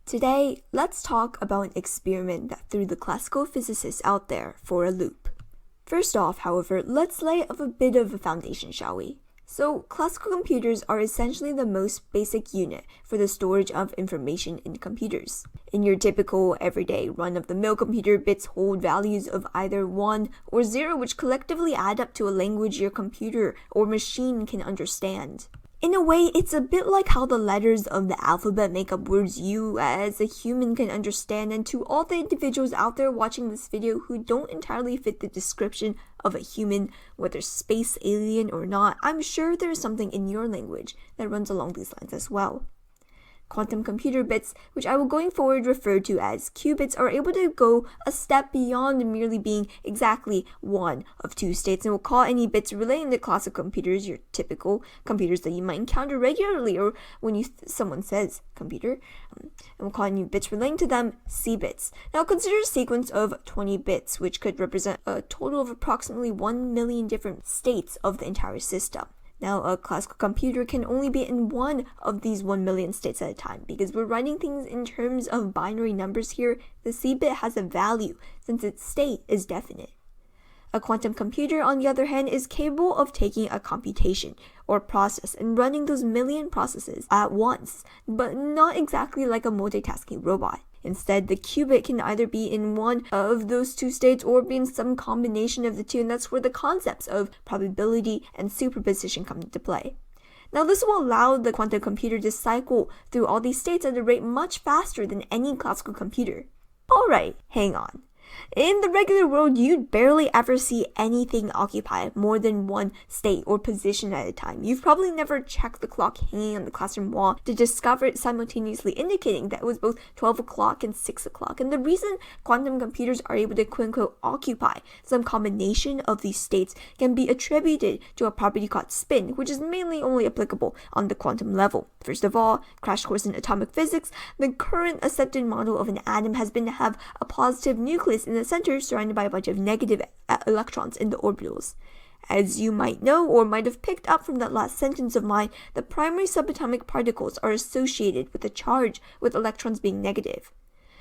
Today, let's talk about an experiment that threw the classical physicists out there for a loop. First off, however, let's lay a bit of a foundation, shall we? So, classical computers are essentially the most basic unit for the storage of information in computers. In your typical everyday run-of-the-mill computer, bits hold values of either 1 or 0, which collectively add up to a language your computer or machine can understand. In a way, it's a bit like how the letters of the alphabet make up words you as a human can understand, and to all the individuals out there watching this video who don't entirely fit the description of a human, whether space alien or not, I'm sure there's something in your language that runs along these lines as well. Quantum computer bits, which I will going forward refer to as qubits, are able to go a step beyond merely being exactly one of two states, and will call any bits relating to classical computers, your typical computers that you might encounter regularly, or when someone says computer, and we'll call any bits relating to them C-bits. Now consider a sequence of 20 bits, which could represent a total of approximately 1 million different states of the entire system. Now, a classical computer can only be in one of these 1 million states at a time. Because we're writing things in terms of binary numbers here, the C-bit has a value since its state is definite. A quantum computer, on the other hand, is capable of taking a computation or process and running those million processes at once, but not exactly like a multitasking robot. Instead, the qubit can either be in one of those two states or be in some combination of the two, and that's where the concepts of probability and superposition come into play. Now, this will allow the quantum computer to cycle through all these states at a rate much faster than any classical computer. Alright, hang on. In the regular world, you'd barely ever see anything occupy more than one state or position at a time. You've probably never checked the clock hanging on the classroom wall to discover it simultaneously indicating that it was both 12 o'clock and 6 o'clock. And the reason quantum computers are able to quote-unquote occupy some combination of these states can be attributed to a property called spin, which is mainly only applicable on the quantum level. First of all, crash course in atomic physics, the current accepted model of an atom has been to have a positive nucleus in the center surrounded by a bunch of negative electrons in the orbitals. As you might know or might have picked up from that last sentence of mine, the primary subatomic particles are associated with a charge with electrons being negative.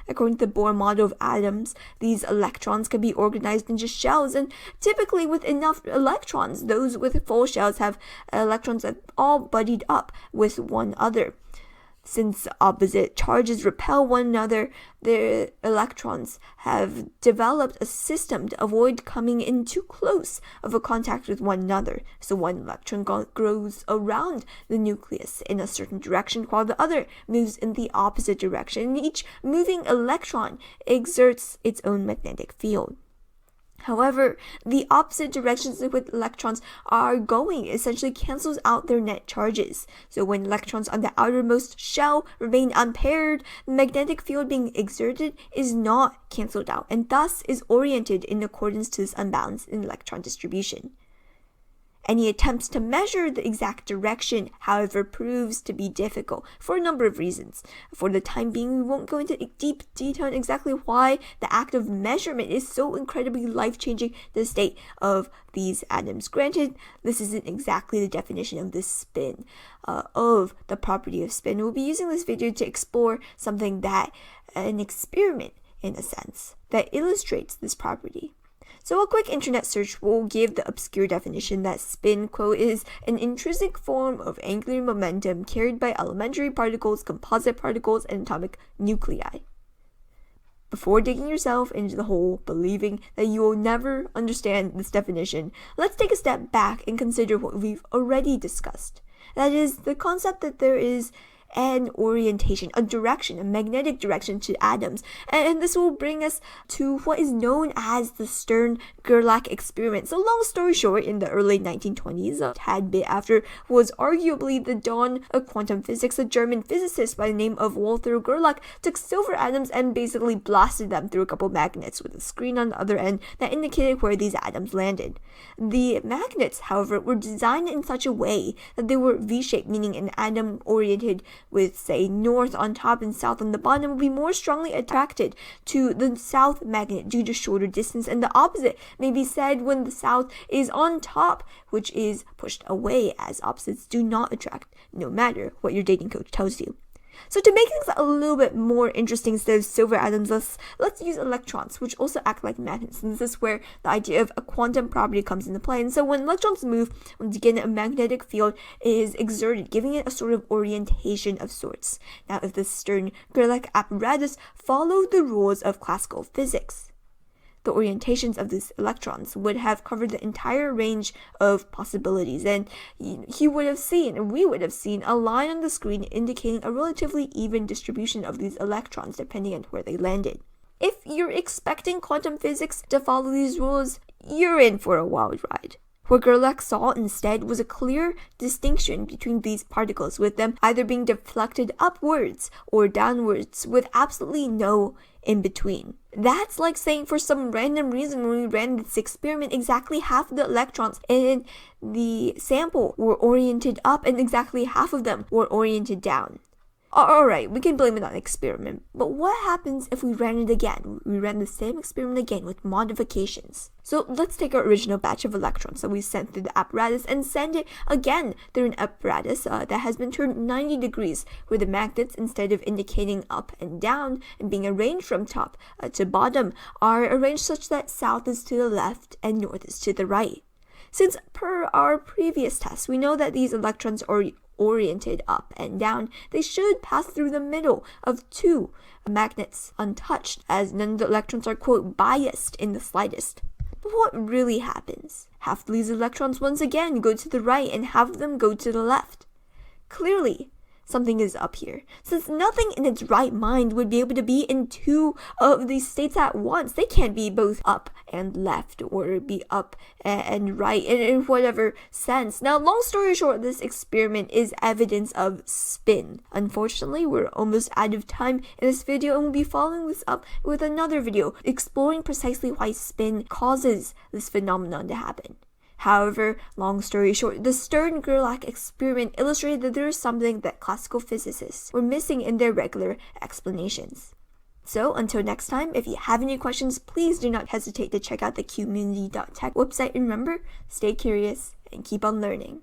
According to the Bohr model of atoms, these electrons can be organized into shells, and typically with enough electrons, those with full shells have electrons that all buddied up with one another. Since opposite charges repel one another, the electrons have developed a system to avoid coming in too close of a contact with one another. So one electron goes around the nucleus in a certain direction while the other moves in the opposite direction. And each moving electron exerts its own magnetic field. However, the opposite directions in which electrons are going essentially cancels out their net charges. So when electrons on the outermost shell remain unpaired, the magnetic field being exerted is not cancelled out and thus is oriented in accordance to this unbalance in electron distribution. Any attempts to measure the exact direction, however, proves to be difficult for a number of reasons. For the time being, we won't go into deep detail on exactly why the act of measurement is so incredibly life-changing to the state of these atoms. Granted, this isn't exactly the definition of this spin, of the property of spin. We'll be using this video to explore something that, an experiment in a sense, that illustrates this property. So a quick internet search will give the obscure definition that spin, quote, is an intrinsic form of angular momentum carried by elementary particles, composite particles, and atomic nuclei. Before digging yourself into the hole, believing that you will never understand this definition, let's take a step back and consider what we've already discussed. That is, the concept that there is an orientation, a direction, a magnetic direction to atoms. And this will bring us to what is known as the Stern-Gerlach experiment. So long story short, in the early 1920s, a tad bit after was arguably the dawn of quantum physics, a German physicist by the name of Walther Gerlach took silver atoms and basically blasted them through a couple magnets with a screen on the other end that indicated where these atoms landed. The magnets, however, were designed in such a way that they were V-shaped, meaning an atom oriented with, say, north on top and south on the bottom will be more strongly attracted to the south magnet due to shorter distance, and the opposite may be said when the south is on top, which is pushed away, as opposites do not attract, no matter what your dating coach tells you. So to make things a little bit more interesting, instead of silver atoms, let's use electrons, which also act like magnets. And this is where the idea of a quantum property comes into play. And so when electrons move, once again, a magnetic field is exerted, giving it a sort of orientation of sorts. Now, if the Stern-Gerlach apparatus followed the rules of classical physics, the orientations of these electrons would have covered the entire range of possibilities, and we would have seen a line on the screen indicating a relatively even distribution of these electrons depending on where they landed. If you're expecting quantum physics to follow these rules, you're in for a wild ride. What Gerlach saw instead was a clear distinction between these particles, with them either being deflected upwards or downwards, with absolutely no in between. That's like saying, for some random reason, when we ran this experiment, exactly half of the electrons in the sample were oriented up and exactly half of them were oriented down. Alright, we can blame it on the experiment, but what happens if we ran it again? We ran the same experiment again with modifications. So let's take our original batch of electrons that we sent through the apparatus and send it again through an apparatus that has been turned 90 degrees, where the magnets, instead of indicating up and down and being arranged from top to bottom, are arranged such that south is to the left and north is to the right. Since per our previous test, we know that these electrons are oriented up and down, they should pass through the middle of two magnets untouched, as none of the electrons are, quote, biased in the slightest. But what really happens? Half of these electrons once again go to the right and half of them go to the left. Clearly, something is up here, since nothing in its right mind would be able to be in two of these states at once. They can't be both up and left, or be up and right in whatever sense. Now, long story short, this experiment is evidence of spin. Unfortunately, we're almost out of time in this video, and we'll be following this up with another video exploring precisely why spin causes this phenomenon to happen. However, long story short, the Stern-Gerlach experiment illustrated that there is something that classical physicists were missing in their regular explanations. So, until next time, if you have any questions, please do not hesitate to check out the qmunitytech website, and remember, stay curious and keep on learning.